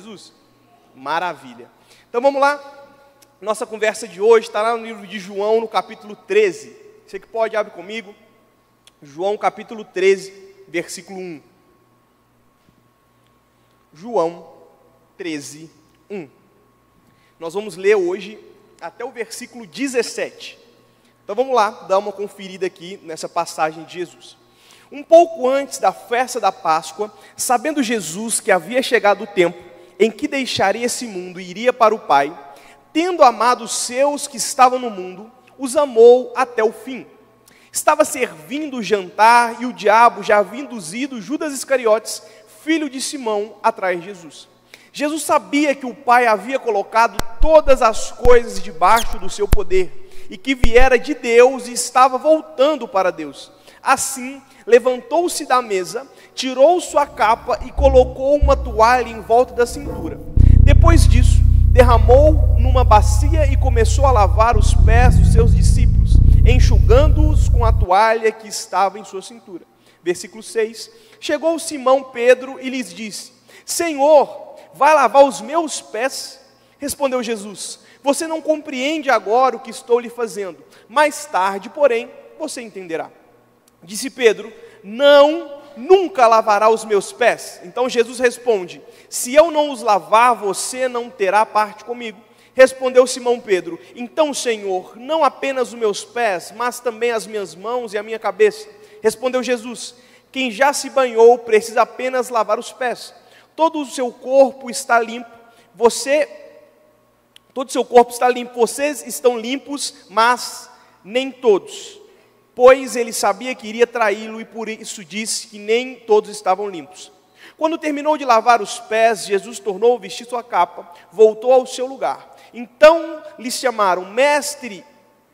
Jesus? Maravilha. Então vamos lá. Nossa conversa de hoje está lá no livro de João, no capítulo 13. Você que pode, abre comigo. João, capítulo 13, versículo 1. João 13, 1. Nós vamos ler hoje até o versículo 17. Então vamos lá, dar uma conferida aqui nessa passagem de Jesus. Um pouco antes da festa da Páscoa, sabendo Jesus que havia chegado o tempo em que deixaria esse mundo e iria para o Pai, tendo amado os seus que estavam no mundo, os amou até o fim. Estava servindo o jantar e o diabo já havia induzido Judas Iscariotes, filho de Simão, atrás de Jesus. Jesus sabia que o Pai havia colocado todas as coisas debaixo do seu poder e que viera de Deus e estava voltando para Deus. Assim, levantou-se da mesa, tirou sua capa e colocou uma toalha em volta da cintura. Depois disso, derramou numa bacia e começou a lavar os pés dos seus discípulos, enxugando-os com a toalha que estava em sua cintura. Versículo 6. Chegou Simão Pedro e lhes disse: Senhor, vai lavar os meus pés? Respondeu Jesus: você não compreende agora o que estou lhe fazendo, mais tarde, porém, você entenderá. Disse Pedro: não, nunca lavará os meus pés. Então Jesus responde: se eu não os lavar, você não terá parte comigo. Respondeu Simão Pedro: então, Senhor, não apenas os meus pés, mas também as minhas mãos e a minha cabeça. Respondeu Jesus: quem já se banhou precisa apenas lavar os pés. Todo o seu corpo está limpo, vocês estão limpos, mas nem todos. Pois ele sabia que iria traí-lo e por isso disse que nem todos estavam limpos. Quando terminou de lavar os pés, Jesus tornou a vestir sua capa, voltou ao seu lugar. Então lhe chamaram Mestre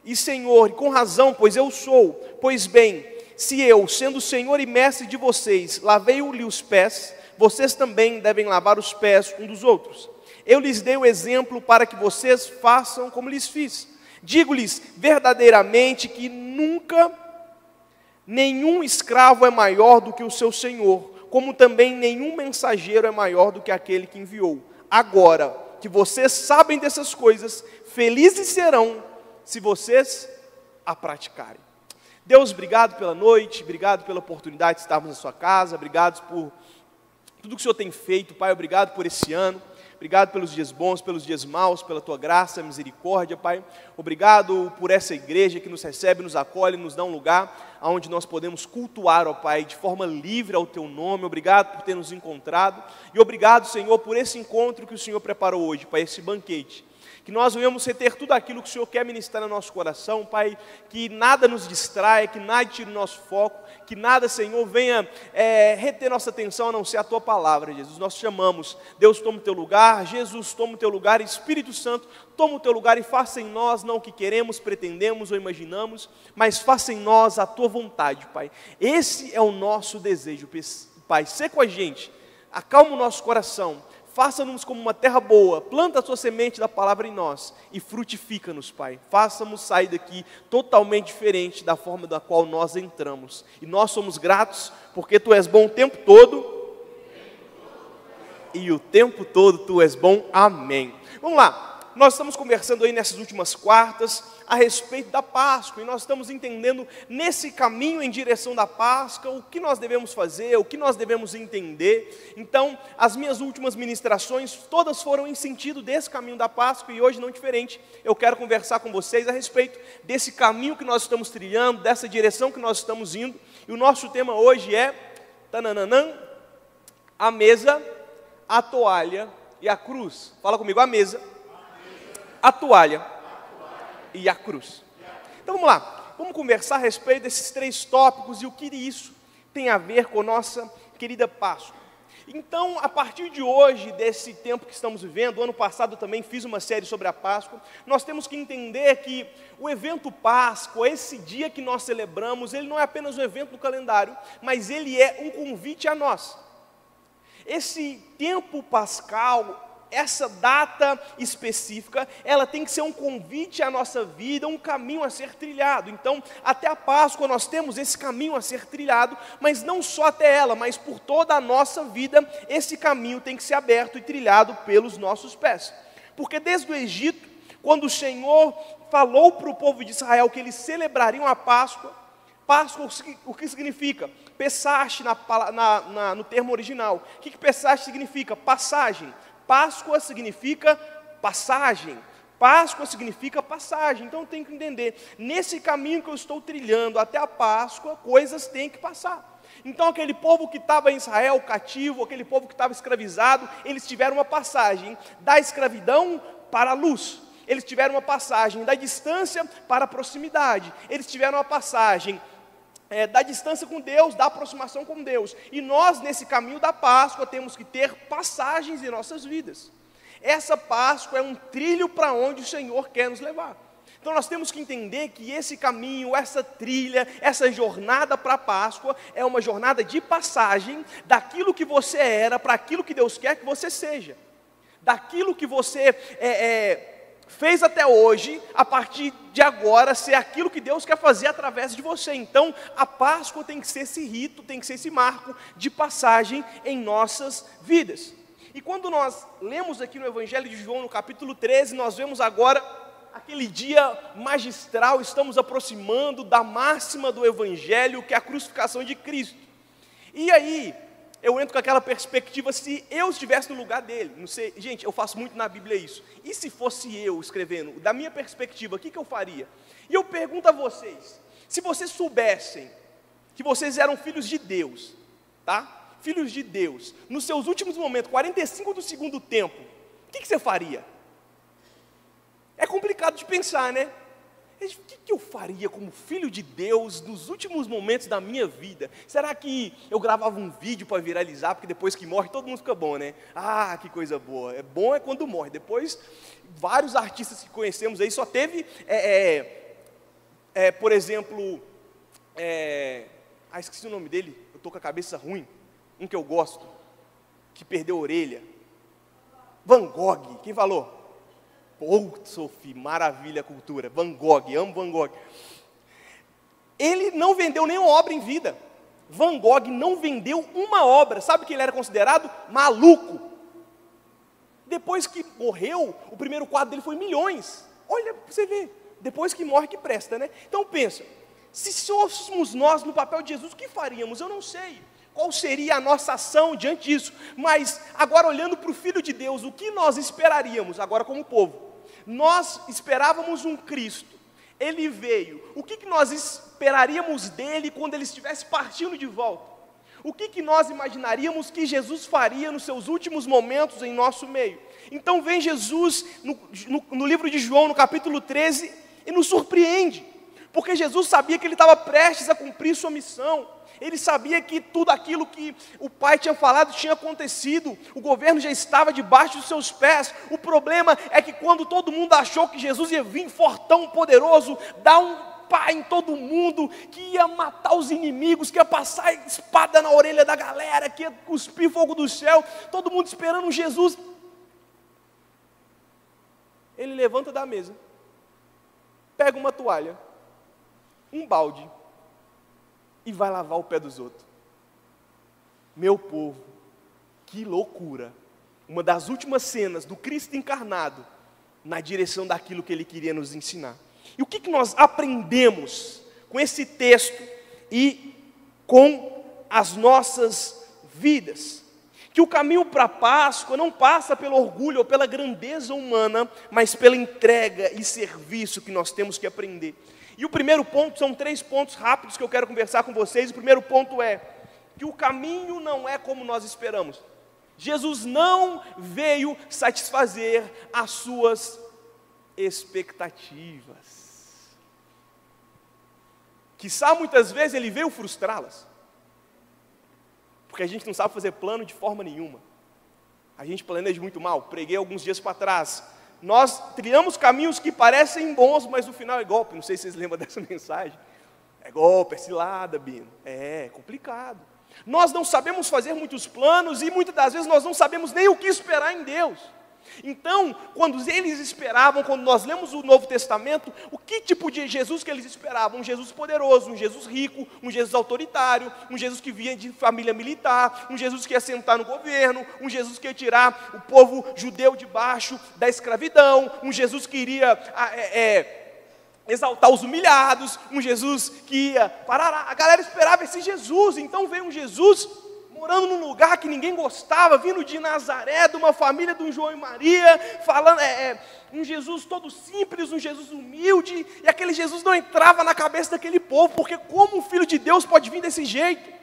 e Senhor, e com razão, pois eu sou. Pois bem, se eu, sendo Senhor e Mestre de vocês, lavei-lhe os pés, vocês também devem lavar os pés um dos outros. Eu lhes dei o exemplo para que vocês façam como lhes fiz. Digo-lhes verdadeiramente que nunca nenhum escravo é maior do que o seu senhor, como também nenhum mensageiro é maior do que aquele que enviou. Agora que vocês sabem dessas coisas, felizes serão se vocês a praticarem. Deus, obrigado pela noite, obrigado pela oportunidade de estarmos na sua casa, obrigado por tudo que o Senhor tem feito, Pai, obrigado por esse ano. Obrigado pelos dias bons, pelos dias maus, pela Tua graça, misericórdia, Pai. Obrigado por essa igreja que nos recebe, nos acolhe, nos dá um lugar onde nós podemos cultuar, ó Pai, de forma livre ao Teu nome. Obrigado por ter nos encontrado. E obrigado, Senhor, por esse encontro que o Senhor preparou hoje, Pai, esse banquete. Que nós venhamos reter tudo aquilo que o Senhor quer ministrar no nosso coração, Pai. Que nada nos distraia, que nada tire o nosso foco. Que nada, Senhor, venha reter nossa atenção a não ser a Tua palavra, Jesus. Nós te chamamos. Deus, toma o Teu lugar. Jesus, toma o Teu lugar. Espírito Santo, toma o Teu lugar e faça em nós não o que queremos, pretendemos ou imaginamos, mas faça em nós a Tua vontade, Pai. Esse é o nosso desejo, Pai. Sê com a gente. Acalma o nosso coração. Faça-nos como uma terra boa, planta a sua semente da palavra em nós e frutifica-nos, Pai. Faça-nos sair daqui totalmente diferente da forma da qual nós entramos. E nós somos gratos porque Tu és bom o tempo todo e o tempo todo Tu és bom. Amém. Vamos lá. Nós estamos conversando aí nessas últimas quartas a respeito da Páscoa, e nós estamos entendendo nesse caminho em direção da Páscoa, o que nós devemos fazer, o que nós devemos entender. Então, as minhas últimas ministrações, todas foram em sentido desse caminho da Páscoa, e hoje não diferente, eu quero conversar com vocês a respeito desse caminho que nós estamos trilhando, dessa direção que nós estamos indo, e o nosso tema hoje é, tananã, a mesa, a toalha e a cruz. Fala comigo, a mesa, a toalha e a cruz. Então vamos lá, vamos conversar a respeito desses três tópicos e o que isso tem a ver com a nossa querida Páscoa. Então, a partir de hoje, desse tempo que estamos vivendo, ano passado eu também fiz uma série sobre a Páscoa, nós temos que entender que o evento Páscoa, esse dia que nós celebramos, ele não é apenas um evento no calendário, mas ele é um convite a nós. Esse tempo pascal essa data específica, ela tem que ser um convite à nossa vida, um caminho a ser trilhado. Então, até a Páscoa nós temos esse caminho a ser trilhado, mas não só até ela, mas por toda a nossa vida, esse caminho tem que ser aberto e trilhado pelos nossos pés. Porque desde o Egito, quando o Senhor falou para o povo de Israel que eles celebrariam a Páscoa, Páscoa, o que significa? Pesach no termo original. O que Pesach significa? Passagem. Páscoa significa passagem. Páscoa significa passagem. Então eu tenho que entender, nesse caminho que eu estou trilhando até a Páscoa, coisas têm que passar. Então aquele povo que estava em Israel cativo, aquele povo que estava escravizado, eles tiveram uma passagem da escravidão para a luz. Eles tiveram uma passagem da distância para a proximidade. Eles tiveram uma passagem da distância com Deus, da aproximação com Deus. E nós, nesse caminho da Páscoa, temos que ter passagens em nossas vidas. Essa Páscoa é um trilho para onde o Senhor quer nos levar. Então nós temos que entender que esse caminho, essa trilha, essa jornada para a Páscoa é uma jornada de passagem daquilo que você era para aquilo que Deus quer que você seja. Daquilo que você fez até hoje, a partir de agora, ser aquilo que Deus quer fazer através de você. Então, a Páscoa tem que ser esse rito, tem que ser esse marco de passagem em nossas vidas. E quando nós lemos aqui no Evangelho de João, no capítulo 13, nós vemos agora aquele dia magistral, estamos aproximando da máxima do Evangelho, que é a crucificação de Cristo. E aí, eu entro com aquela perspectiva, se eu estivesse no lugar dele, não sei, gente, eu faço muito na Bíblia isso, e se fosse eu escrevendo, da minha perspectiva, o que eu faria? E eu pergunto a vocês, se vocês soubessem que vocês eram filhos de Deus, tá? Filhos de Deus, nos seus últimos momentos, 45 do segundo tempo, o que você faria? É complicado de pensar, né? O que eu faria como filho de Deus nos últimos momentos da minha vida? Será que eu gravava um vídeo para viralizar, porque depois que morre todo mundo fica bom, né? Ah, que coisa boa. É bom é quando morre. Depois, vários artistas que conhecemos aí só teve, por exemplo, esqueci o nome dele, eu estou com a cabeça ruim, um que eu gosto, que perdeu a orelha. Van Gogh, quem falou? Pô, Sophie, maravilha a cultura. Van Gogh, amo Van Gogh. Ele não vendeu nenhuma obra em vida. Van Gogh não vendeu uma obra. Sabe que ele era considerado maluco? Depois que morreu, o primeiro quadro dele foi milhões. Olha para você ver. Depois que morre que presta, né? Então pensa, se fôssemos nós no papel de Jesus, o que faríamos? Eu não sei. Qual seria a nossa ação diante disso? Mas agora olhando para o Filho de Deus, o que nós esperaríamos agora como povo? Nós esperávamos um Cristo, Ele veio, o que nós esperaríamos dele quando Ele estivesse partindo de volta? O que nós imaginaríamos que Jesus faria nos seus últimos momentos em nosso meio? Então vem Jesus no livro de João, no capítulo 13, e nos surpreende, porque Jesus sabia que Ele estava prestes a cumprir sua missão. Ele sabia que tudo aquilo que o Pai tinha falado tinha acontecido, o governo já estava debaixo dos seus pés. O problema é que quando todo mundo achou que Jesus ia vir fortão, poderoso, dar um pá em todo mundo, que ia matar os inimigos, que ia passar espada na orelha da galera, que ia cuspir fogo do céu, todo mundo esperando Jesus. Ele levanta da mesa, pega uma toalha, um balde, e vai lavar o pé dos outros. Meu povo, que loucura. Uma das últimas cenas do Cristo encarnado, na direção daquilo que Ele queria nos ensinar. E o que nós aprendemos com esse texto e com as nossas vidas? Que o caminho para a Páscoa não passa pelo orgulho ou pela grandeza humana, mas pela entrega e serviço que nós temos que aprender. E o primeiro ponto, são 3 pontos rápidos que eu quero conversar com vocês. O primeiro ponto é que o caminho não é como nós esperamos. Jesus não veio satisfazer as suas expectativas. Quiçá muitas vezes Ele veio frustrá-las. Porque a gente não sabe fazer plano de forma nenhuma. A gente planeja muito mal. Preguei alguns dias para trás. Nós trilhamos caminhos que parecem bons, mas no final é golpe. Não sei se vocês lembram dessa mensagem. É golpe, é cilada, Bino. É complicado. Nós não sabemos fazer muitos planos e muitas das vezes nós não sabemos nem o que esperar em Deus. Então, quando eles esperavam, quando nós lemos o Novo Testamento, o que tipo de Jesus que eles esperavam? Um Jesus poderoso, um Jesus rico, um Jesus autoritário, um Jesus que vinha de família militar, um Jesus que ia sentar no governo, um Jesus que ia tirar o povo judeu debaixo da escravidão, um Jesus que iria exaltar os humilhados, um Jesus que ia parar. A galera esperava esse Jesus, então veio um Jesus morando num lugar que ninguém gostava, vindo de Nazaré, de uma família de um João e Maria, falando, um Jesus todo simples, um Jesus humilde, e aquele Jesus não entrava na cabeça daquele povo, porque como um filho de Deus pode vir desse jeito?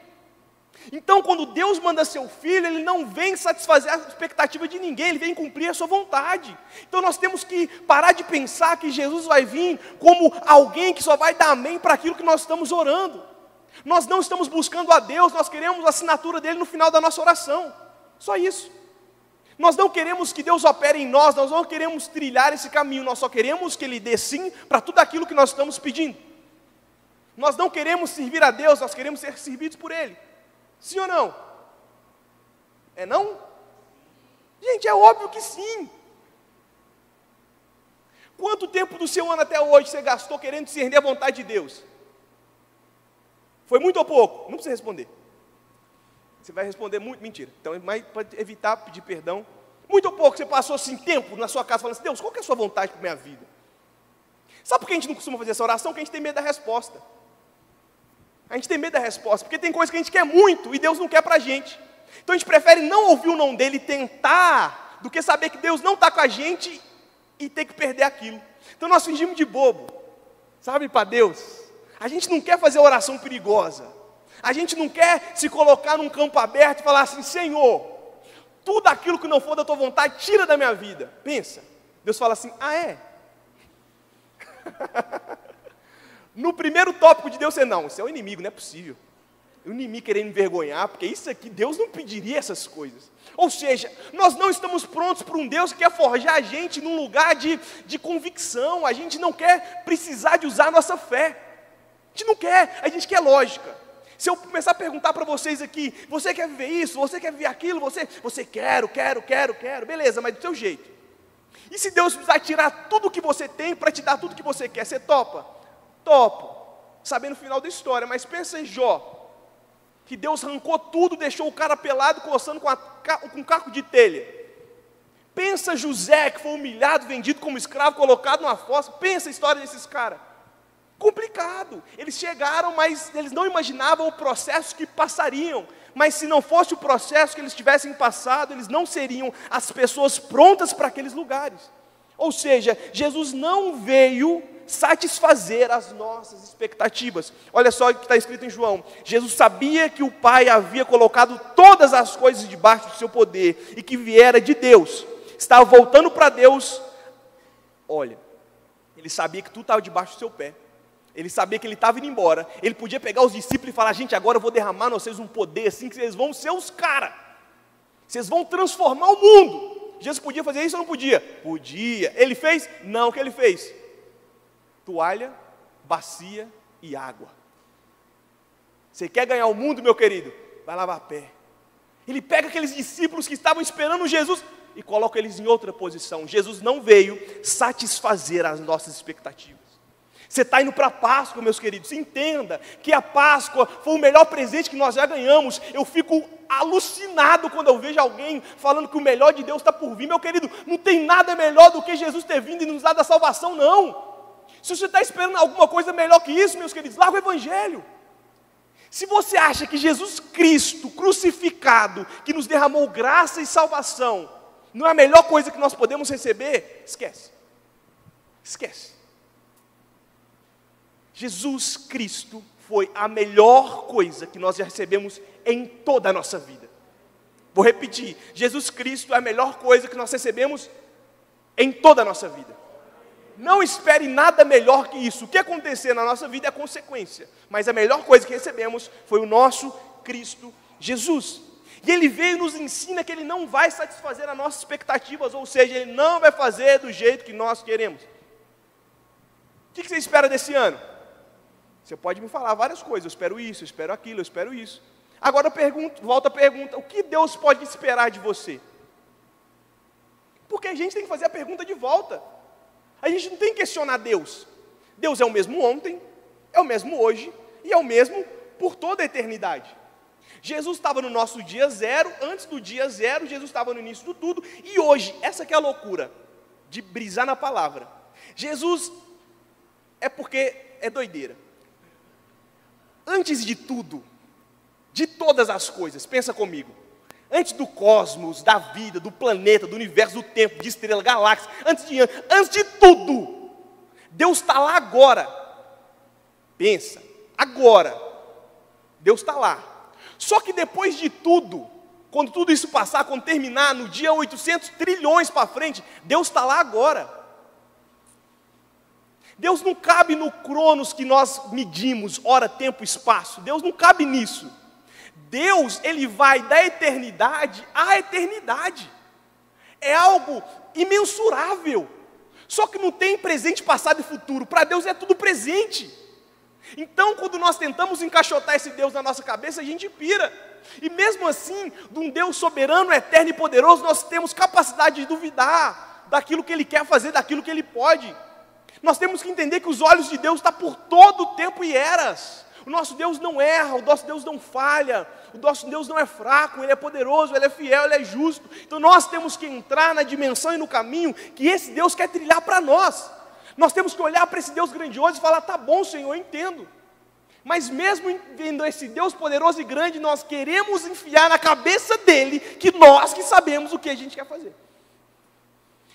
Então, quando Deus manda seu filho, Ele não vem satisfazer a expectativa de ninguém, Ele vem cumprir a sua vontade. Então nós temos que parar de pensar que Jesus vai vir como alguém que só vai dar amém para aquilo que nós estamos orando. Nós não estamos buscando a Deus, nós queremos a assinatura dele no final da nossa oração. Só isso. Nós não queremos que Deus opere em nós, nós não queremos trilhar esse caminho, nós só queremos que Ele dê sim para tudo aquilo que nós estamos pedindo. Nós não queremos servir a Deus, nós queremos ser servidos por Ele. Sim ou não? É não? Gente, é óbvio que sim. Quanto tempo do seu ano até hoje você gastou querendo discernir a vontade de Deus? Foi muito ou pouco? Não precisa responder. Você vai responder muito, mentira. Então, mas pode evitar pedir perdão. Muito ou pouco você passou assim tempo na sua casa falando assim, Deus, qual que é a sua vontade para a minha vida? Sabe por que a gente não costuma fazer essa oração? Porque a gente tem medo da resposta. A gente tem medo da resposta, porque tem coisa que a gente quer muito e Deus não quer para a gente. Então a gente prefere não ouvir o não dele e tentar, do que saber que Deus não está com a gente e ter que perder aquilo. Então nós fingimos de bobo, sabe, para Deus. A gente não quer fazer oração perigosa. A gente não quer se colocar num campo aberto e falar assim, Senhor, tudo aquilo que não for da tua vontade, tira da minha vida. Pensa. Deus fala assim, ah é? No primeiro tópico de Deus, você não, você é o inimigo, não é possível. O inimigo querendo envergonhar, porque isso aqui, Deus não pediria essas coisas. Ou seja, nós não estamos prontos para um Deus que quer forjar a gente num lugar de convicção. A gente não quer precisar de usar a nossa fé. A gente não quer, a gente quer lógica. Se eu começar a perguntar para vocês aqui, você quer viver isso, você quer viver aquilo, você quero, beleza, mas do seu jeito. E se Deus precisar tirar tudo que você tem para te dar tudo que você quer, você topa? Topo, sabendo o final da história, mas pensa em Jó, que Deus arrancou tudo, deixou o cara pelado, coçando com um caco de telha. Pensa José, que foi humilhado, vendido como escravo, colocado numa fossa, pensa a história desses caras. Complicado, eles chegaram, mas eles não imaginavam o processo que passariam, mas se não fosse o processo que eles tivessem passado, eles não seriam as pessoas prontas para aqueles lugares. Ou seja, Jesus não veio satisfazer as nossas expectativas. Olha só o que está escrito em João. Jesus sabia que o Pai havia colocado todas as coisas debaixo do seu poder e que viera de Deus. Estava voltando para Deus. Olha, ele sabia que tudo estava debaixo do seu pé. Ele sabia que ele estava indo embora. Ele podia pegar os discípulos e falar, gente, agora eu vou derramar em vocês um poder assim, que vocês vão ser os caras. Vocês vão transformar o mundo. Jesus podia fazer isso ou não podia? Podia. Ele fez? Não, o que ele fez? Toalha, bacia e água. Você quer ganhar o mundo, meu querido? Vai lavar pé. Ele pega aqueles discípulos que estavam esperando Jesus e coloca eles em outra posição. Jesus não veio satisfazer as nossas expectativas. Você está indo para a Páscoa, meus queridos, entenda que a Páscoa foi o melhor presente que nós já ganhamos. Eu fico alucinado quando eu vejo alguém falando que o melhor de Deus está por vir. Meu querido, não tem nada melhor do que Jesus ter vindo e nos dar a salvação, não. Se você está esperando alguma coisa melhor que isso, meus queridos, larga o Evangelho. Se você acha que Jesus Cristo crucificado, que nos derramou graça e salvação, não é a melhor coisa que nós podemos receber, esquece. Esquece. Jesus Cristo foi a melhor coisa que nós já recebemos em toda a nossa vida. Vou repetir, Jesus Cristo é a melhor coisa que nós recebemos em toda a nossa vida. Não espere nada melhor que isso. O que acontecer na nossa vida é consequência. Mas a melhor coisa que recebemos foi o nosso Cristo Jesus. E Ele veio e nos ensina que Ele não vai satisfazer as nossas expectativas, ou seja, Ele não vai fazer do jeito que nós queremos. O que você espera desse ano? Você pode me falar várias coisas, eu espero isso, eu espero aquilo, eu espero isso. Agora eu pergunto, volto a pergunta, o que Deus pode esperar de você? Porque a gente tem que fazer a pergunta de volta. A gente não tem que questionar Deus. Deus é o mesmo ontem, é o mesmo hoje e é o mesmo por toda a eternidade. Jesus estava no nosso dia zero, antes do dia zero, Jesus estava no início do tudo, e hoje, essa que é a loucura, de brisar na palavra. Jesus é porque é doideira. Antes de tudo, de todas as coisas, pensa comigo, antes do cosmos, da vida, do planeta, do universo, do tempo, de estrela, galáxia, antes de tudo, Deus está lá agora. Pensa, agora, Deus está lá. Só que depois de tudo, quando tudo isso passar, quando terminar, no dia 800 trilhões para frente, Deus está lá agora. Deus não cabe no cronos que nós medimos, hora, tempo, espaço. Deus não cabe nisso. Deus, Ele vai da eternidade à eternidade. É algo imensurável. Só que não tem presente, passado e futuro. Para Deus é tudo presente. Então, quando nós tentamos encaixotar esse Deus na nossa cabeça, a gente pira. E mesmo assim, de um Deus soberano, eterno e poderoso, nós temos capacidade de duvidar daquilo que Ele quer fazer, daquilo que Ele pode. Nós temos que entender que os olhos de Deus estão por todo o tempo e eras. O nosso Deus não erra, o nosso Deus não falha, o nosso Deus não é fraco, Ele é poderoso, Ele é fiel, Ele é justo. Então nós temos que entrar na dimensão e no caminho que esse Deus quer trilhar para nós. Nós temos que olhar para esse Deus grandioso e falar, tá bom, Senhor, eu entendo. Mas mesmo vendo esse Deus poderoso e grande, nós queremos enfiar na cabeça dele que nós que sabemos o que a gente quer fazer.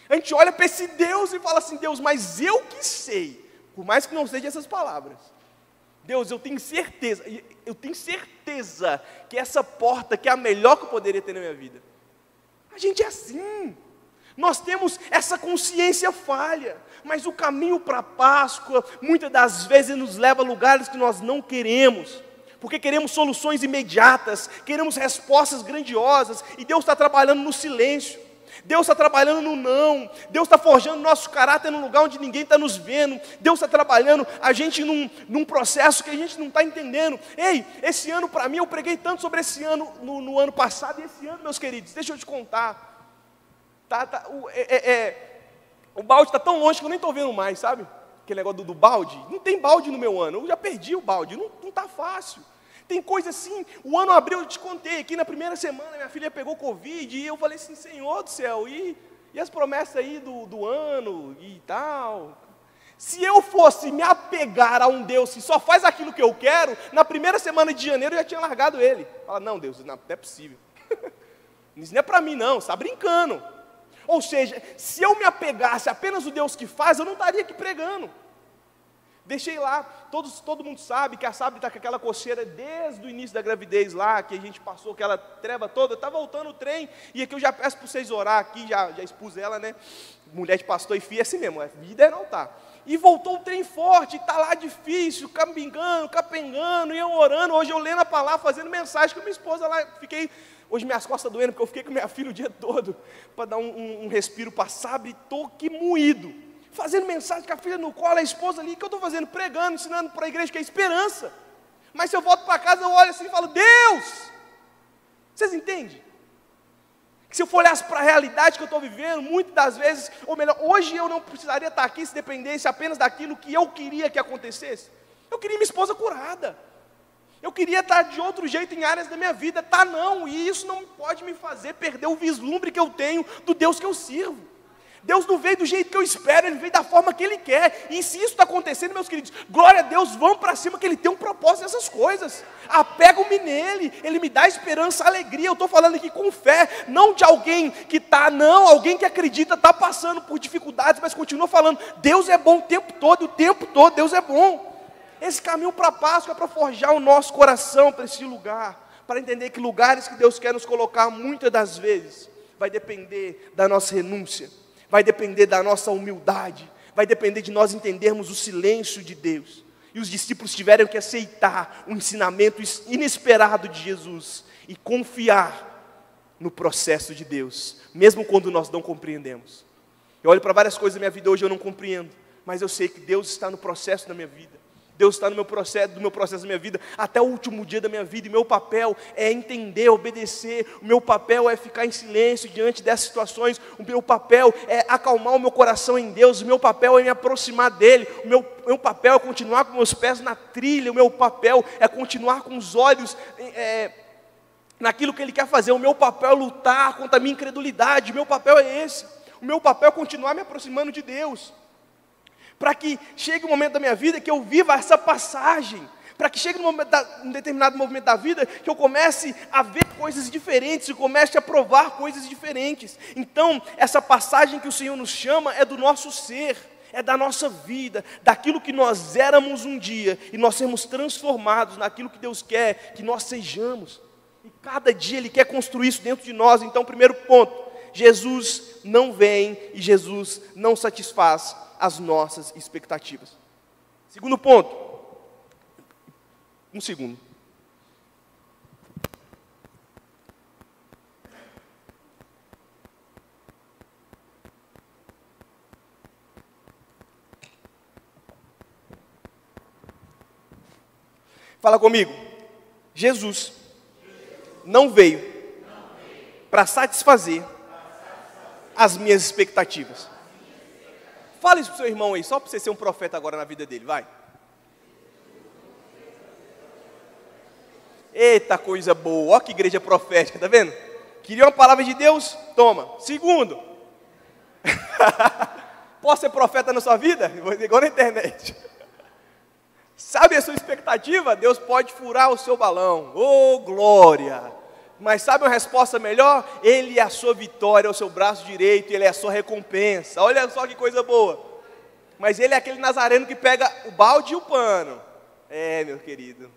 A gente olha para esse Deus e fala assim, Deus, mas eu que sei, por mais que não sejam essas palavras. Deus, eu tenho certeza que essa porta que é a melhor que eu poderia ter na minha vida. A gente é assim. Nós temos essa consciência falha, mas o caminho para a Páscoa, muitas das vezes, nos leva a lugares que nós não queremos, porque queremos soluções imediatas, queremos respostas grandiosas, e Deus está trabalhando no silêncio, Deus está trabalhando no não, Deus está forjando nosso caráter num lugar onde ninguém está nos vendo, Deus está trabalhando a gente num processo que a gente não está entendendo. Ei, esse ano para mim, eu preguei tanto sobre esse ano, no ano passado, e esse ano, meus queridos, deixa eu te contar, o balde está tão longe que eu nem estou vendo mais, sabe? Aquele negócio do balde. Não tem balde no meu ano, eu já perdi o balde, não está fácil. Tem coisa assim, o ano abriu, eu te contei, aqui na primeira semana, minha filha pegou Covid, e eu falei assim, Senhor do céu, e as promessas aí do ano, e tal. Se eu fosse me apegar a um Deus que só faz aquilo que eu quero, na primeira semana de janeiro eu já tinha largado ele. Fala, não Deus, não é possível. Isso não é para mim não, você está brincando. Ou seja, se eu me apegasse apenas ao Deus que faz, eu não estaria aqui pregando. Deixei lá, todo mundo sabe que a Sabe está com aquela coceira desde o início da gravidez lá, que a gente passou aquela treva toda, está voltando o trem, e aqui eu já peço para vocês orar aqui, já expus ela, né? Mulher de pastor e filha é assim mesmo, vida é não tá. E voltou o trem forte, está lá difícil, capengando, e eu orando, hoje eu lendo a palavra, fazendo mensagem com minha esposa lá, hoje minhas costas doendo, porque eu fiquei com minha filha o dia todo, para dar um respiro para Sabe, estou aqui moído, fazendo mensagem com a filha no colo, a esposa ali, o que eu estou fazendo? Pregando, ensinando para a igreja que é esperança. Mas se eu volto para casa, eu olho assim e falo, Deus! Vocês entendem? Que se eu for olhar para a realidade que eu estou vivendo, muitas das vezes, ou melhor, hoje eu não precisaria estar aqui se dependesse apenas daquilo que eu queria que acontecesse. Eu queria minha esposa curada. Eu queria estar de outro jeito em áreas da minha vida. Tá não, e isso não pode me fazer perder o vislumbre que eu tenho do Deus que eu sirvo. Deus não veio do jeito que eu espero, Ele veio da forma que Ele quer. E se isso está acontecendo, meus queridos, glória a Deus, vamos para cima, que Ele tem um propósito nessas coisas. Apego-me nele, Ele me dá esperança, alegria. Eu estou falando aqui com fé, não de alguém que está, não, alguém que acredita, está passando por dificuldades, mas continua falando, Deus é bom o tempo todo, Deus é bom. Esse caminho para a Páscoa é para forjar o nosso coração para esse lugar, para entender que lugares que Deus quer nos colocar, muitas das vezes, vai depender da nossa renúncia, vai depender da nossa humildade, vai depender de nós entendermos o silêncio de Deus. E os discípulos tiveram que aceitar o ensinamento inesperado de Jesus e confiar no processo de Deus, mesmo quando nós não compreendemos. Eu olho para várias coisas da minha vida hoje, eu não compreendo, mas eu sei que Deus está no processo da minha vida. Deus está no meu processo, da minha vida, até o último dia da minha vida, e meu papel é entender, obedecer, o meu papel é ficar em silêncio diante dessas situações, o meu papel é acalmar o meu coração em Deus, o meu papel é me aproximar dEle, o meu papel é continuar com meus pés na trilha, o meu papel é continuar com os olhos naquilo que Ele quer fazer, o meu papel é lutar contra a minha incredulidade, o meu papel é esse, o meu papel é continuar me aproximando de Deus, para que chegue um momento da minha vida que eu viva essa passagem, para que chegue um determinado momento da vida que eu comece a ver coisas diferentes, e comece a provar coisas diferentes. Então, essa passagem que o Senhor nos chama é do nosso ser, é da nossa vida, daquilo que nós éramos um dia, e nós sermos transformados naquilo que Deus quer que nós sejamos. E cada dia Ele quer construir isso dentro de nós. Então, primeiro ponto, Jesus não vem e Jesus não satisfaz as nossas expectativas. Segundo ponto, um segundo. Fala comigo. Jesus não veio para satisfazer as minhas expectativas. Fala isso para o seu irmão aí, só para você ser um profeta agora na vida dele, vai. Eita coisa boa, olha que igreja profética, tá vendo? Queria uma palavra de Deus? Toma. Segundo, posso ser profeta na sua vida? Igual na internet. Sabe a sua expectativa? Deus pode furar o seu balão. Oh, glória! Mas sabe uma resposta melhor? Ele é a sua vitória, é o seu braço direito, Ele é a sua recompensa. Olha só que coisa boa. Mas Ele é aquele nazareno que pega o balde e o pano. É, meu querido.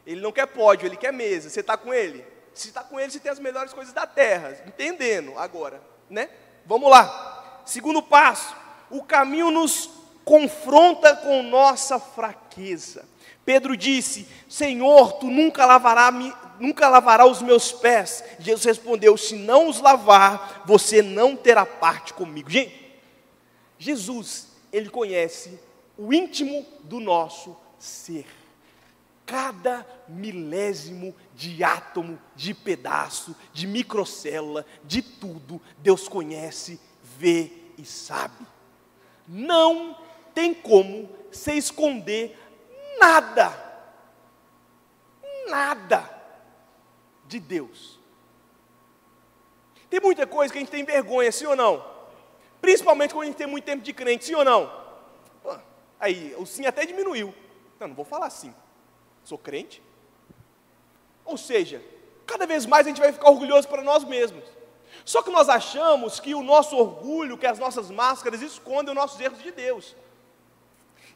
Ele não quer pódio, Ele quer mesa. Você está com Ele? Se está com Ele, você tem as melhores coisas da terra. Entendendo agora, né? Vamos lá. Segundo passo. O caminho nos confronta com nossa fraqueza. Pedro disse: Senhor, Tu nunca lavará os meus pés. Jesus respondeu: se não os lavar, você não terá parte comigo. Gente, Jesus, Ele conhece o íntimo do nosso ser. Cada milésimo de átomo, de pedaço, de microcélula, de tudo, Deus conhece, vê e sabe. Não tem como se esconder nada de Deus. Tem muita coisa que a gente tem vergonha, sim ou não? Principalmente quando a gente tem muito tempo de crente, sim ou não? Aí, o sim até diminuiu. Não vou falar sim. Sou crente. Ou seja, cada vez mais a gente vai ficar orgulhoso para nós mesmos. Só que nós achamos que o nosso orgulho, que as nossas máscaras escondem os nossos erros de Deus.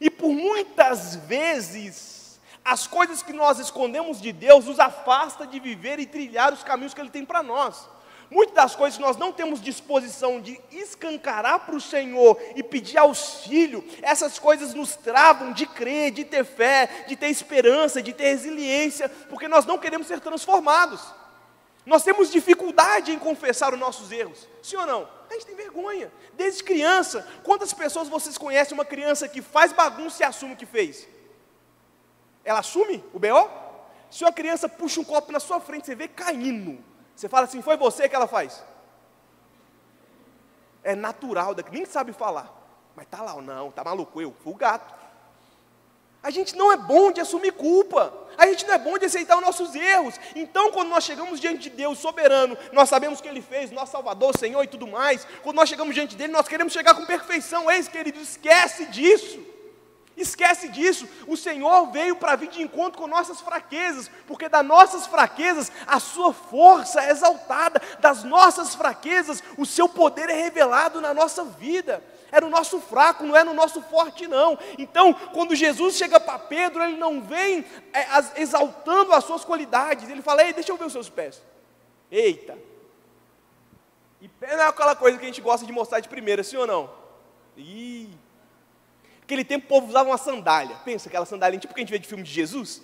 E por muitas vezes, as coisas que nós escondemos de Deus nos afasta de viver e trilhar os caminhos que Ele tem para nós. Muitas das coisas que nós não temos disposição de escancarar para o Senhor e pedir auxílio, essas coisas nos travam de crer, de ter fé, de ter esperança, de ter resiliência, porque nós não queremos ser transformados. Nós temos dificuldade em confessar os nossos erros, sim ou não? A gente tem vergonha. Desde criança, quantas pessoas vocês conhecem uma criança que faz bagunça e assume o que fez? Ela assume o B.O.? Se uma criança puxa um copo na sua frente, você vê caindo, você fala assim, foi você que ela faz? É natural, nem sabe falar, mas tá lá, não, tá maluco, eu fui o gato. A gente não é bom de assumir culpa, a gente não é bom de aceitar os nossos erros. Então, quando nós chegamos diante de Deus soberano, nós sabemos o que Ele fez, nosso Salvador, Senhor e tudo mais. Quando nós chegamos diante dEle, nós queremos chegar com perfeição. Eis, querido, esquece disso. Esquece disso. O Senhor veio para vir de encontro com nossas fraquezas, porque das nossas fraquezas a sua força é exaltada, das nossas fraquezas o seu poder é revelado na nossa vida. É no nosso fraco, não é no nosso forte não. Então, quando Jesus chega para Pedro, Ele não vem exaltando as suas qualidades. Ele fala, ei, deixa eu ver os seus pés. Eita. E pé não é aquela coisa que a gente gosta de mostrar de primeira, sim ou não? Naquele tempo o povo usava uma sandália. Pensa, aquela sandália tipo que a gente vê de filme de Jesus.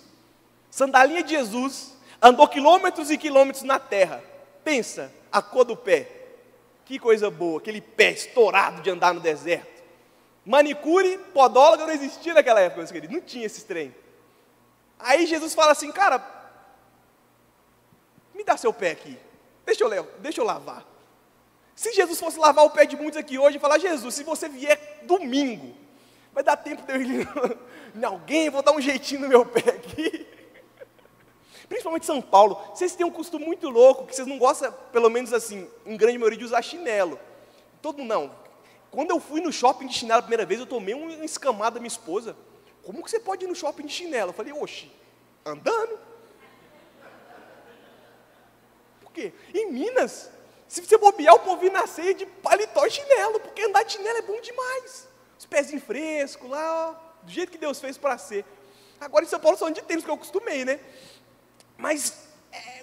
Sandalinha de Jesus, andou quilômetros e quilômetros na terra. Pensa, a cor do pé. Que coisa boa, aquele pé estourado de andar no deserto. Manicure, podóloga não existia naquela época, meus queridos. Não tinha esse trem. Aí Jesus fala assim, cara, me dá seu pé aqui. Deixa eu lavar. Se Jesus fosse lavar o pé de muitos aqui hoje e falar, Jesus, se você vier domingo, vai dar tempo de eu ir em alguém, vou dar um jeitinho no meu pé aqui. Principalmente São Paulo, vocês têm um costume muito louco, que vocês não gostam, pelo menos assim, em grande maioria, de usar chinelo. Todo mundo não. Quando eu fui no shopping de chinelo a primeira vez, eu tomei uma escamada da minha esposa. Como que você pode ir no shopping de chinelo? Eu falei, oxe, andando? Por quê? Em Minas, se você bobear, o povo ia nascer de paletó e chinelo, porque andar de chinelo é bom demais. Os pezinhos frescos lá, ó, do jeito que Deus fez para ser. Agora em São Paulo só de tênis que eu acostumei, né? Mas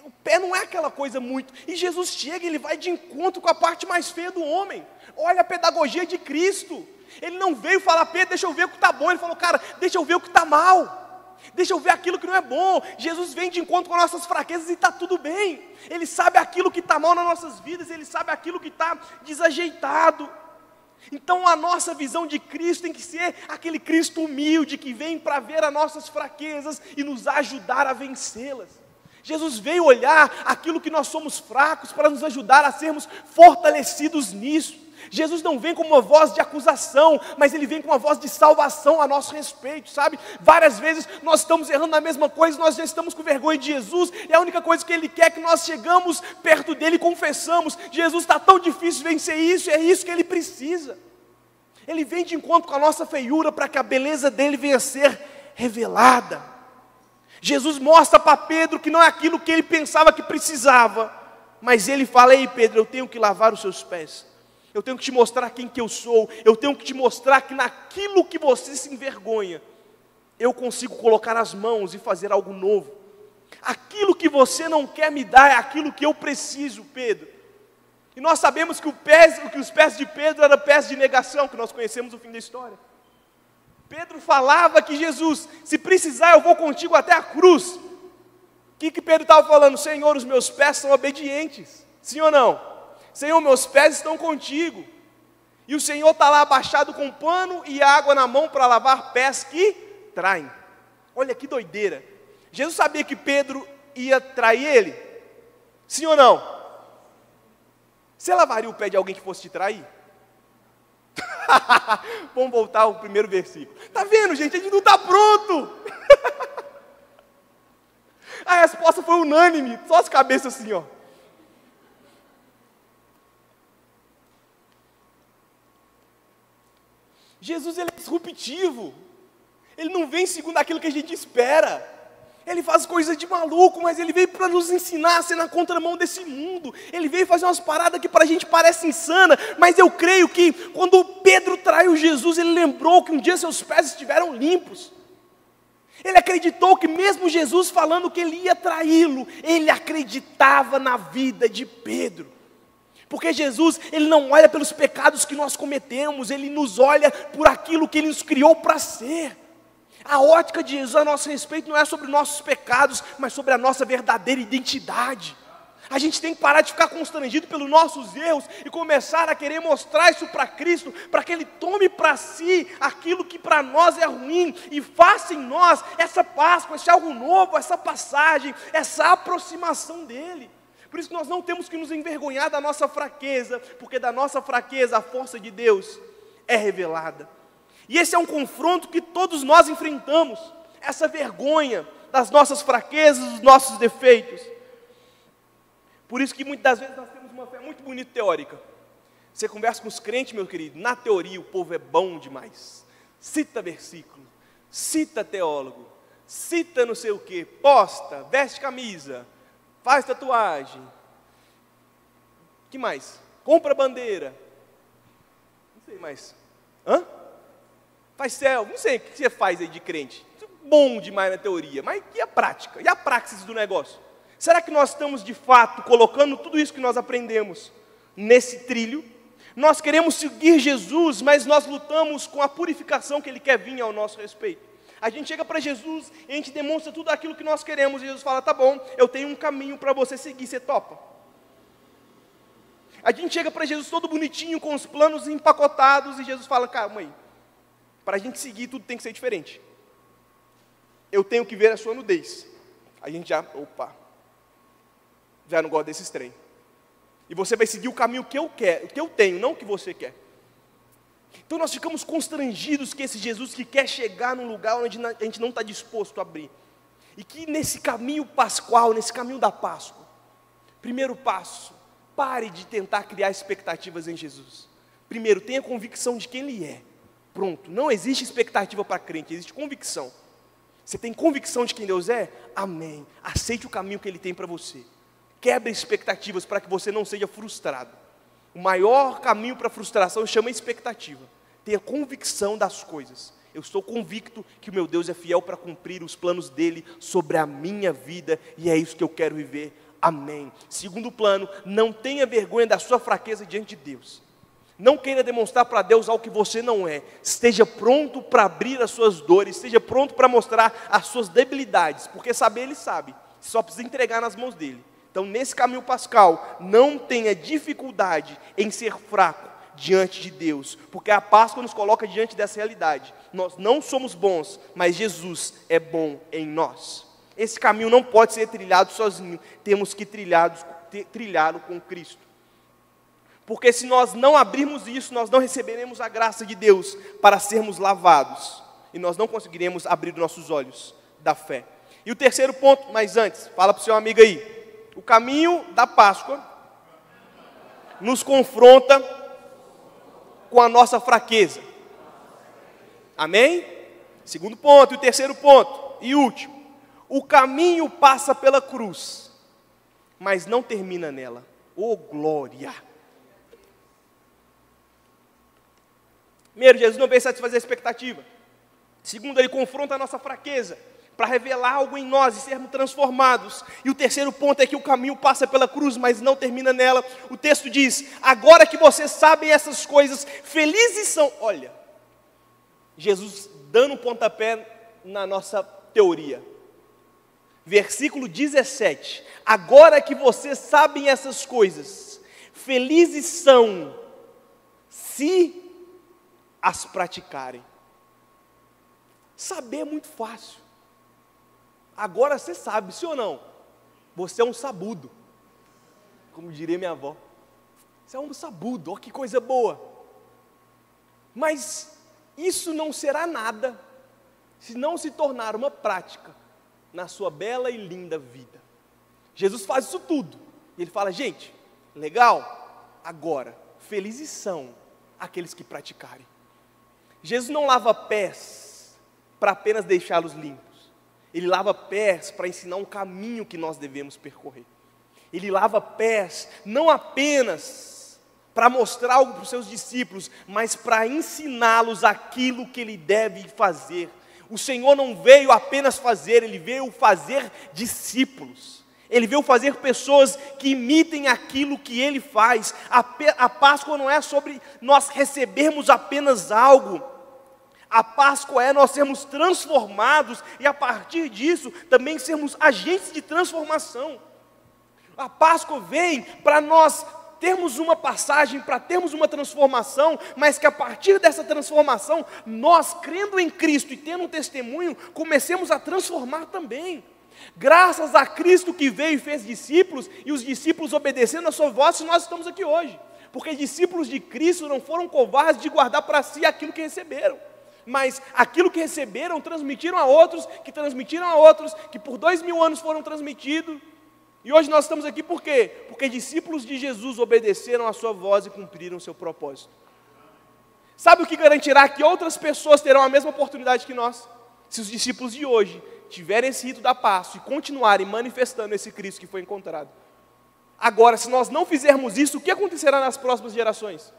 o pé não é aquela coisa muito. E Jesus chega, ele vai de encontro com a parte mais feia do homem. Olha a pedagogia de Cristo. Ele não veio falar, Pedro, deixa eu ver o que está bom. Ele falou, cara, deixa eu ver o que está mal. Deixa eu ver aquilo que não é bom. Jesus vem de encontro com as nossas fraquezas e está tudo bem. Ele sabe aquilo que está mal nas nossas vidas. Ele sabe aquilo que está desajeitado. Então a nossa visão de Cristo tem que ser aquele Cristo humilde que vem para ver as nossas fraquezas e nos ajudar a vencê-las. Jesus veio olhar aquilo que nós somos fracos para nos ajudar a sermos fortalecidos nisso. Jesus não vem com uma voz de acusação, mas Ele vem com uma voz de salvação a nosso respeito, sabe? Várias vezes nós estamos errando na mesma coisa, nós já estamos com vergonha de Jesus, e a única coisa que Ele quer é que nós chegamos perto dEle e confessamos, Jesus, está tão difícil vencer isso, é isso que Ele precisa. Ele vem de encontro com a nossa feiura para que a beleza dEle venha a ser revelada. Jesus mostra para Pedro que não é aquilo que ele pensava que precisava, mas ele fala, ei Pedro, eu tenho que lavar os seus pés, eu tenho que te mostrar quem que eu sou, eu tenho que te mostrar que naquilo que você se envergonha, eu consigo colocar as mãos e fazer algo novo. Aquilo que você não quer me dar é aquilo que eu preciso, Pedro. E nós sabemos que os pés de Pedro eram pés de negação, que nós conhecemos o fim da história. Pedro falava que Jesus, se precisar eu vou contigo até a cruz. O que Pedro estava falando? Senhor, os meus pés são obedientes. Sim ou não? Senhor, meus pés estão contigo. E o Senhor está lá abaixado com pano e água na mão para lavar pés que traem. Olha que doideira. Jesus sabia que Pedro ia trair ele? Sim ou não? Você lavaria o pé de alguém que fosse te trair? Vamos voltar ao primeiro versículo. Está vendo, gente? A gente não está pronto. A resposta foi unânime, só as cabeças assim, ó. Jesus, ele é disruptivo. Ele não vem segundo aquilo que a gente espera. Ele faz coisas de maluco, mas ele veio para nos ensinar a ser na contramão desse mundo. Ele veio fazer umas paradas que para a gente parece insana, mas eu creio que quando Pedro traiu Jesus, ele lembrou que um dia seus pés estiveram limpos. Ele acreditou que mesmo Jesus falando que ele ia traí-lo, ele acreditava na vida de Pedro. Porque Jesus, ele não olha pelos pecados que nós cometemos, ele nos olha por aquilo que ele nos criou para ser. A ótica de Jesus a nosso respeito não é sobre nossos pecados, mas sobre a nossa verdadeira identidade. A gente tem que parar de ficar constrangido pelos nossos erros e começar a querer mostrar isso para Cristo, para que Ele tome para si aquilo que para nós é ruim e faça em nós essa Páscoa, esse algo novo, essa passagem, essa aproximação dEle. Por isso que nós não temos que nos envergonhar da nossa fraqueza, porque da nossa fraqueza a força de Deus é revelada. E esse é um confronto que todos nós enfrentamos, essa vergonha das nossas fraquezas, dos nossos defeitos. Por isso que muitas vezes nós temos uma fé muito bonita teórica. Você conversa com os crentes, meu querido, na teoria o povo é bom demais. Cita versículo, cita teólogo, cita não sei o que, posta, veste camisa, faz tatuagem. Que mais? Compra bandeira. Não sei mais. Hã? Faz céu, não sei o que você faz aí de crente. Bom demais na teoria, mas e a prática? E a praxis do negócio? Será que nós estamos de fato colocando tudo isso que nós aprendemos nesse trilho? Nós queremos seguir Jesus, mas nós lutamos com a purificação que Ele quer vir ao nosso respeito. A gente chega para Jesus e a gente demonstra tudo aquilo que nós queremos. E Jesus fala, tá bom, eu tenho um caminho para você seguir, você topa? A gente chega para Jesus todo bonitinho, com os planos empacotados, e Jesus fala, calma aí. para a gente seguir, tudo tem que ser diferente. Eu tenho que ver a sua nudez. A gente já não gosta desses trem. E você vai seguir o caminho que eu quero, o que eu tenho, não o que você quer. Então nós ficamos constrangidos que esse Jesus que quer chegar num lugar onde a gente não está disposto a abrir. E que nesse caminho pascual, nesse caminho da Páscoa, primeiro passo, pare de tentar criar expectativas em Jesus. Primeiro, tenha convicção de quem Ele é. Pronto, não existe expectativa para crente, existe convicção. Você tem convicção de quem Deus é? Amém. Aceite o caminho que Ele tem para você. Quebre expectativas para que você não seja frustrado. O maior caminho para a frustração chama expectativa. Tenha convicção das coisas. Eu estou convicto que o meu Deus é fiel para cumprir os planos dEle sobre a minha vida, e é isso que eu quero viver. Amém. Segundo plano, não tenha vergonha da sua fraqueza diante de Deus. Não queira demonstrar para Deus algo que você não é. Esteja pronto para abrir as suas dores, esteja pronto para mostrar as suas debilidades, porque saber Ele sabe, só precisa entregar nas mãos dEle. Então, nesse caminho pascal, não tenha dificuldade em ser fraco diante de Deus, porque a Páscoa nos coloca diante dessa realidade. Nós não somos bons, mas Jesus é bom em nós. Esse caminho não pode ser trilhado sozinho, temos que trilhá-lo com Cristo. Porque se nós não abrirmos isso, nós não receberemos a graça de Deus para sermos lavados, e nós não conseguiremos abrir nossos olhos da fé. E o terceiro ponto, mas antes, fala para o seu amigo aí, o caminho da Páscoa nos confronta com a nossa fraqueza. Amém? Segundo ponto, e o terceiro ponto, e último, o caminho passa pela cruz, mas não termina nela. Oh, glória! Primeiro, Jesus não veio satisfazer a expectativa. Segundo, Ele confronta a nossa fraqueza, para revelar algo em nós e sermos transformados. E o terceiro ponto é que o caminho passa pela cruz, mas não termina nela. O texto diz, agora que vocês sabem essas coisas, felizes são... Olha, Jesus dando um pontapé na nossa teoria. Versículo 17, agora que vocês sabem essas coisas, felizes são, se as praticarem. Saber é muito fácil. Agora você sabe, sim ou não? Você é um sabudo, como diria minha avó. Você é um sabudo, olha que coisa boa. Mas isso não será nada, se não se tornar uma prática na sua bela e linda vida. Jesus faz isso tudo. Ele fala, gente, legal, agora, felizes são aqueles que praticarem. Jesus não lava pés para apenas deixá-los limpos. Ele lava pés para ensinar um caminho que nós devemos percorrer. Ele lava pés não apenas para mostrar algo para os seus discípulos, mas para ensiná-los aquilo que Ele deve fazer. O Senhor não veio apenas fazer, Ele veio fazer discípulos. Ele veio fazer pessoas que imitem aquilo que Ele faz. A Páscoa não é sobre nós recebermos apenas algo. A Páscoa é nós sermos transformados e a partir disso também sermos agentes de transformação. A Páscoa vem para nós termos uma passagem, para termos uma transformação, mas que a partir dessa transformação, nós crendo em Cristo e tendo um testemunho, comecemos a transformar também. Graças a Cristo que veio e fez discípulos, e os discípulos obedecendo a sua voz, nós estamos aqui hoje. Porque discípulos de Cristo não foram covardes de guardar para si aquilo que receberam. Mas aquilo que receberam, transmitiram a outros, que por 2000 anos foram transmitidos. E hoje nós estamos aqui por quê? Porque discípulos de Jesus obedeceram a sua voz e cumpriram o seu propósito. Sabe o que garantirá que outras pessoas terão a mesma oportunidade que nós? Se os discípulos de hoje tiverem esse rito da Páscoa e continuarem manifestando esse Cristo que foi encontrado. Agora, se nós não fizermos isso, o que acontecerá nas próximas gerações?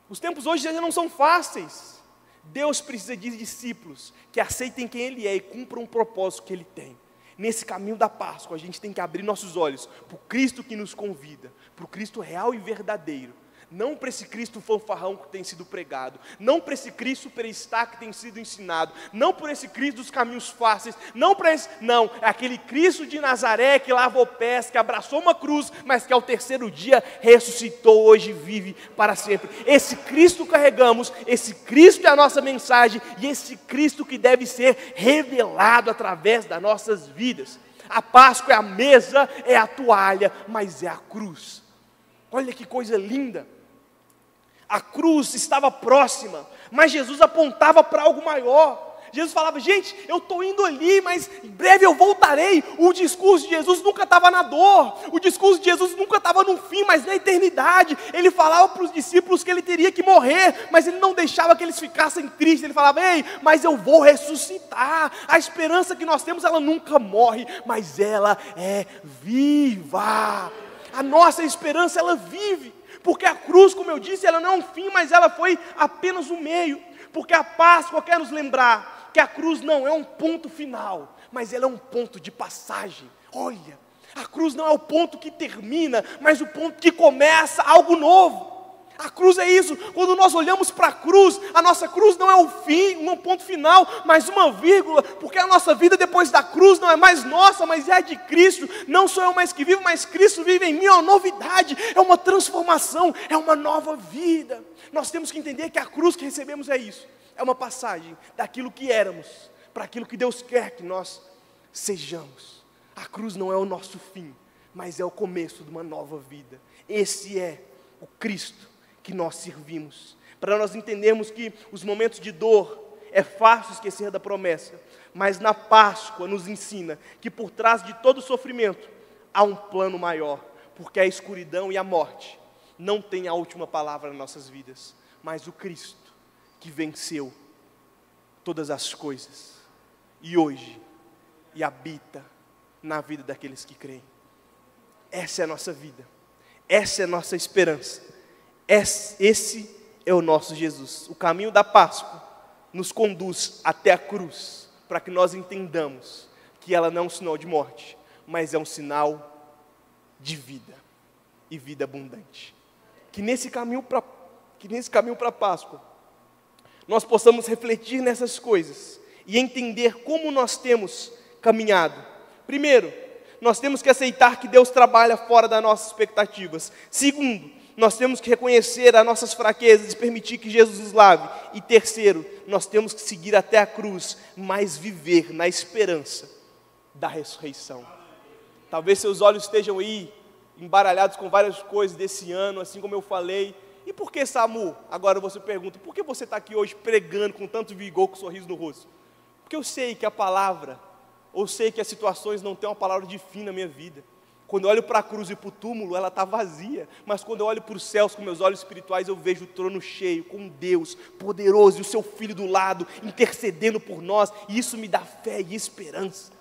Os tempos hoje já não são fáceis. Deus precisa de discípulos que aceitem quem Ele é e cumpram o propósito que Ele tem. Nesse caminho da Páscoa, a gente tem que abrir nossos olhos para o Cristo que nos convida, para o Cristo real e verdadeiro. Não para esse Cristo fanfarrão que tem sido pregado, não para esse Cristo superstar que tem sido ensinado, não por esse Cristo dos caminhos fáceis, não para esse, não, é aquele Cristo de Nazaré que lavou pés, que abraçou uma cruz, mas que ao terceiro dia ressuscitou, hoje vive para sempre. Esse Cristo carregamos, esse Cristo é a nossa mensagem, e esse Cristo que deve ser revelado através das nossas vidas. A Páscoa é a mesa, é a toalha, mas é a cruz. Olha que coisa linda. A cruz estava próxima, mas Jesus apontava para algo maior. Jesus falava, gente, eu estou indo ali, mas em breve eu voltarei. O discurso de Jesus nunca estava na dor, o discurso de Jesus nunca estava no fim, mas na eternidade. Ele falava para os discípulos que ele teria que morrer, mas ele não deixava que eles ficassem tristes. Ele falava, ei, mas eu vou ressuscitar. A esperança que nós temos, ela nunca morre, mas ela é viva. A nossa esperança, ela vive. Porque a cruz, como eu disse, ela não é um fim, mas ela foi apenas um meio. Porque a Páscoa quer nos lembrar que a cruz não é um ponto final, mas ela é um ponto de passagem. Olha, a cruz não é o ponto que termina, mas o ponto que começa algo novo. A cruz é isso. Quando nós olhamos para a cruz, a nossa cruz não é o fim, um ponto final, mas uma vírgula, porque a nossa vida depois da cruz não é mais nossa, mas é a de Cristo. Não sou eu mais que vivo, mas Cristo vive em mim. É uma novidade, é uma transformação, é uma nova vida. Nós temos que entender que a cruz que recebemos é isso, é uma passagem daquilo que éramos para aquilo que Deus quer que nós sejamos. A cruz não é o nosso fim, mas é o começo de uma nova vida. Esse é o Cristo que nós servimos. Para nós entendermos que os momentos de dor é fácil esquecer da promessa, mas na Páscoa nos ensina que por trás de todo sofrimento há um plano maior, porque a escuridão e a morte não têm a última palavra nas nossas vidas, mas o Cristo que venceu todas as coisas e hoje e habita na vida daqueles que creem. Essa é a nossa vida, essa é a nossa esperança. Esse é o nosso Jesus. O caminho da Páscoa nos conduz até a cruz, para que nós entendamos que ela não é um sinal de morte, mas é um sinal de vida, e vida abundante. Que nesse caminho para a Páscoa, nós possamos refletir nessas coisas, e entender como nós temos caminhado. Primeiro, nós temos que aceitar que Deus trabalha fora das nossas expectativas. Segundo, nós temos que reconhecer as nossas fraquezas e permitir que Jesus nos lave. E terceiro, nós temos que seguir até a cruz, mas viver na esperança da ressurreição. Talvez seus olhos estejam aí embaralhados com várias coisas desse ano, assim como eu falei. E por que, Samu? Agora você pergunta, por que você está aqui hoje pregando com tanto vigor, com um sorriso no rosto? Porque eu sei que a palavra, ou sei que as situações não têm uma palavra de fim na minha vida. Quando eu olho para a cruz e para o túmulo, ela está vazia. Mas quando eu olho para os céus com meus olhos espirituais, eu vejo o trono cheio, com Deus poderoso e o seu Filho do lado, intercedendo por nós. E isso me dá fé e esperança.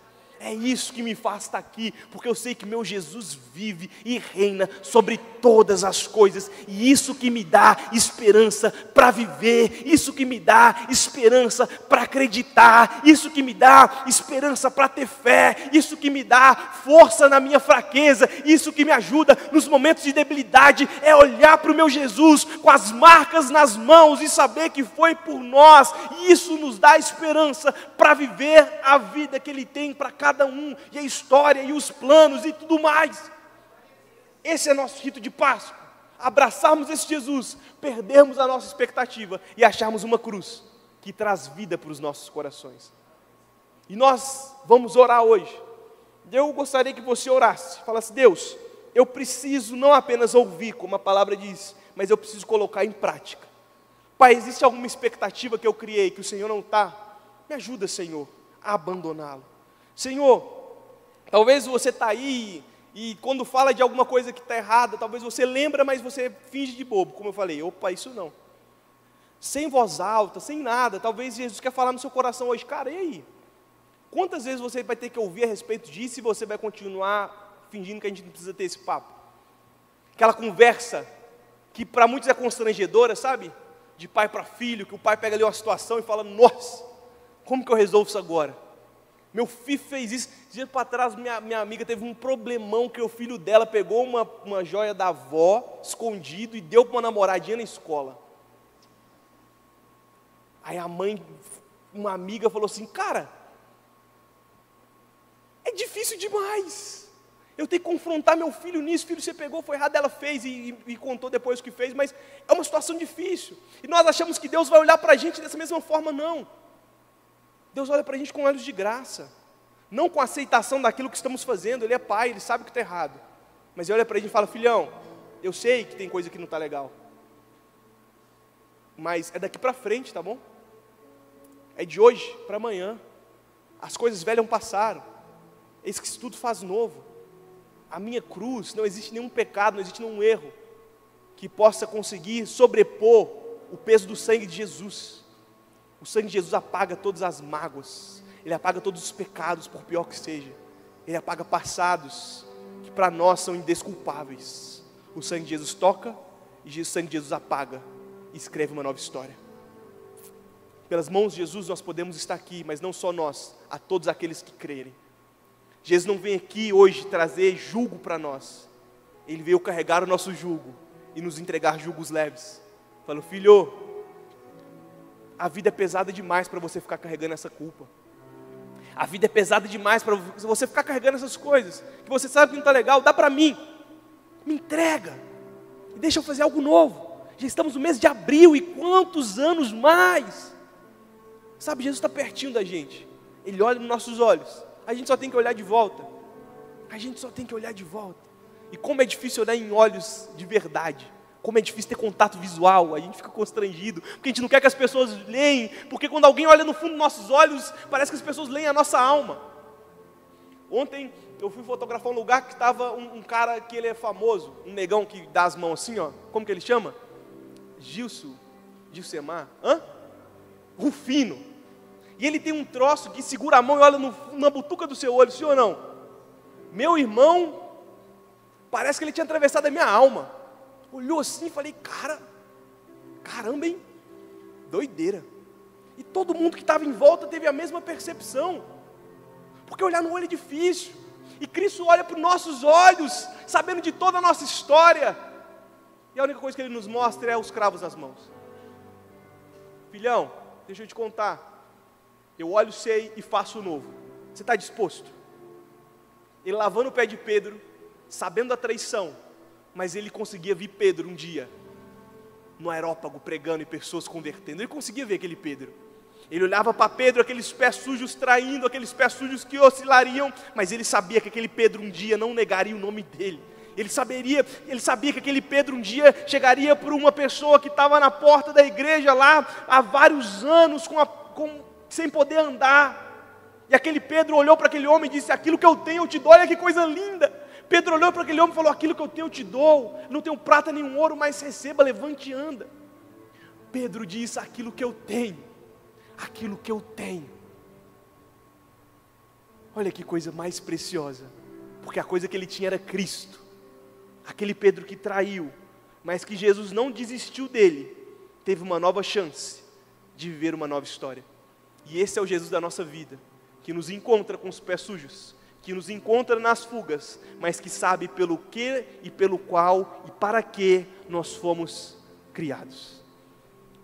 É isso que me faz estar aqui, porque eu sei que meu Jesus vive e reina sobre todas as coisas, e isso que me dá esperança para viver, isso que me dá esperança para acreditar, isso que me dá esperança para ter fé, isso que me dá força na minha fraqueza, isso que me ajuda nos momentos de debilidade, é olhar para o meu Jesus com as marcas nas mãos e saber que foi por nós, e isso nos dá esperança para viver a vida que Ele tem para cada um, e a história, e os planos, e tudo mais. Esse é nosso rito de Páscoa, abraçarmos esse Jesus, perdermos a nossa expectativa, e acharmos uma cruz, que traz vida para os nossos corações. E nós vamos orar hoje. Eu gostaria que você orasse, falasse, Deus, eu preciso não apenas ouvir, como a palavra diz, mas eu preciso colocar em prática. Pai, existe alguma expectativa que eu criei, que o Senhor não está? Me ajuda, Senhor, a abandoná-lo. Senhor, talvez você está aí e quando fala de alguma coisa que está errada, talvez você lembra, mas você finge de bobo, como eu falei, opa, isso não. Sem voz alta, sem nada, talvez Jesus quer falar no seu coração hoje, cara, e aí? Quantas vezes você vai ter que ouvir a respeito disso e você vai continuar fingindo que a gente não precisa ter esse papo? Aquela conversa que para muitos é constrangedora, sabe? De pai para filho, que o pai pega ali uma situação e fala, nossa, como que eu resolvo isso agora? Meu filho fez isso. Dias para trás, minha amiga teve um problemão que o filho dela pegou uma joia da avó, escondido, e deu para uma namoradinha na escola. Aí a mãe, uma amiga, falou assim, cara, é difícil demais. Eu tenho que confrontar meu filho nisso. Filho, você pegou, foi errado, ela fez e contou depois o que fez, mas é uma situação difícil. E nós achamos que Deus vai olhar para a gente dessa mesma forma, não. Deus olha para a gente com olhos de graça, não com aceitação daquilo que estamos fazendo. Ele é pai, Ele sabe que está errado, mas Ele olha para a gente e fala, filhão, eu sei que tem coisa que não está legal, mas é daqui para frente, tá bom? É de hoje para amanhã. As coisas velhas passaram, eis que isso tudo faz novo. A minha cruz, não existe nenhum pecado, não existe nenhum erro que possa conseguir sobrepor o peso do sangue de Jesus. O sangue de Jesus apaga todas as mágoas, Ele apaga todos os pecados, por pior que seja. Ele apaga passados que para nós são indesculpáveis. O sangue de Jesus toca e o sangue de Jesus apaga e escreve uma nova história. Pelas mãos de Jesus nós podemos estar aqui, mas não só nós, a todos aqueles que crerem. Jesus não vem aqui hoje trazer jugo para nós. Ele veio carregar o nosso jugo e nos entregar jugos leves. Falou, filho, a vida é pesada demais para você ficar carregando essa culpa. A vida é pesada demais para você ficar carregando essas coisas, que você sabe que não está legal. Dá para mim, me entrega, e deixa eu fazer algo novo. Já estamos no mês de abril, e quantos anos mais? Sabe, Jesus está pertinho da gente. Ele olha nos nossos olhos, a gente só tem que olhar de volta. A gente só tem que olhar de volta. E como é difícil olhar em olhos de verdade. Como é difícil ter contato visual, a gente fica constrangido, porque a gente não quer que as pessoas leem, porque quando alguém olha no fundo dos nossos olhos, parece que as pessoas leem a nossa alma. Ontem eu fui fotografar um lugar que estava um cara que ele é famoso, um negão que dá as mãos assim, ó, como que ele chama? Gilcemar, Rufino. E ele tem um troço que segura a mão e olha na butuca do seu olho, sim ou não? Meu irmão, parece que ele tinha atravessado a minha alma. Olhou assim e falei, caramba, hein? Doideira. E todo mundo que estava em volta teve a mesma percepção. Porque olhar no olho é difícil. E Cristo olha para os nossos olhos, sabendo de toda a nossa história. E a única coisa que Ele nos mostra é os cravos nas mãos. Filhão, deixa eu te contar. Eu olho, sei e faço o novo. Você está disposto? Ele lavando o pé de Pedro, sabendo da traição, mas ele conseguia ver Pedro um dia no aerópago pregando e pessoas convertendo. Ele conseguia ver aquele Pedro. Ele olhava para Pedro, aqueles pés sujos traindo, aqueles pés sujos que oscilariam, mas ele sabia que aquele Pedro um dia não negaria o nome dele. Ele sabia que aquele Pedro um dia chegaria por uma pessoa que estava na porta da igreja lá há vários anos sem poder andar. E aquele Pedro olhou para aquele homem e disse, aquilo que eu tenho eu te dou, olha que coisa linda. Pedro olhou para aquele homem e falou, aquilo que eu tenho eu te dou, não tenho prata nem ouro, mas receba, levante e anda. Pedro disse, aquilo que eu tenho. Olha que coisa mais preciosa, porque a coisa que ele tinha era Cristo. Aquele Pedro que traiu, mas que Jesus não desistiu dele, teve uma nova chance de viver uma nova história. E esse é o Jesus da nossa vida, que nos encontra com os pés sujos, que nos encontra nas fugas, mas que sabe pelo que e pelo qual e para que nós fomos criados.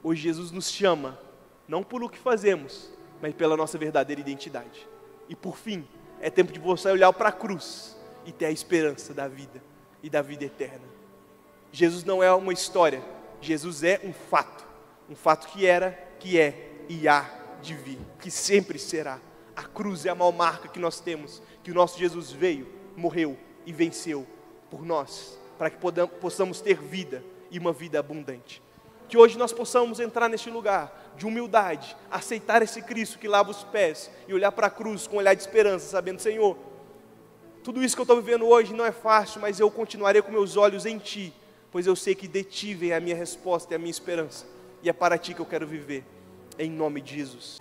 Hoje Jesus nos chama, não pelo que fazemos, mas pela nossa verdadeira identidade. E por fim, é tempo de você olhar para a cruz e ter a esperança da vida e da vida eterna. Jesus não é uma história, Jesus é um fato que era, que é e há de vir, que sempre será. A cruz é a maior marca que nós temos, que o nosso Jesus veio, morreu e venceu por nós, para que possamos ter vida e uma vida abundante. Que hoje nós possamos entrar neste lugar de humildade, aceitar esse Cristo que lava os pés e olhar para a cruz com um olhar de esperança, sabendo, Senhor, tudo isso que eu estou vivendo hoje não é fácil, mas eu continuarei com meus olhos em Ti, pois eu sei que de Ti vem a minha resposta e a minha esperança, e é para Ti que eu quero viver, em nome de Jesus.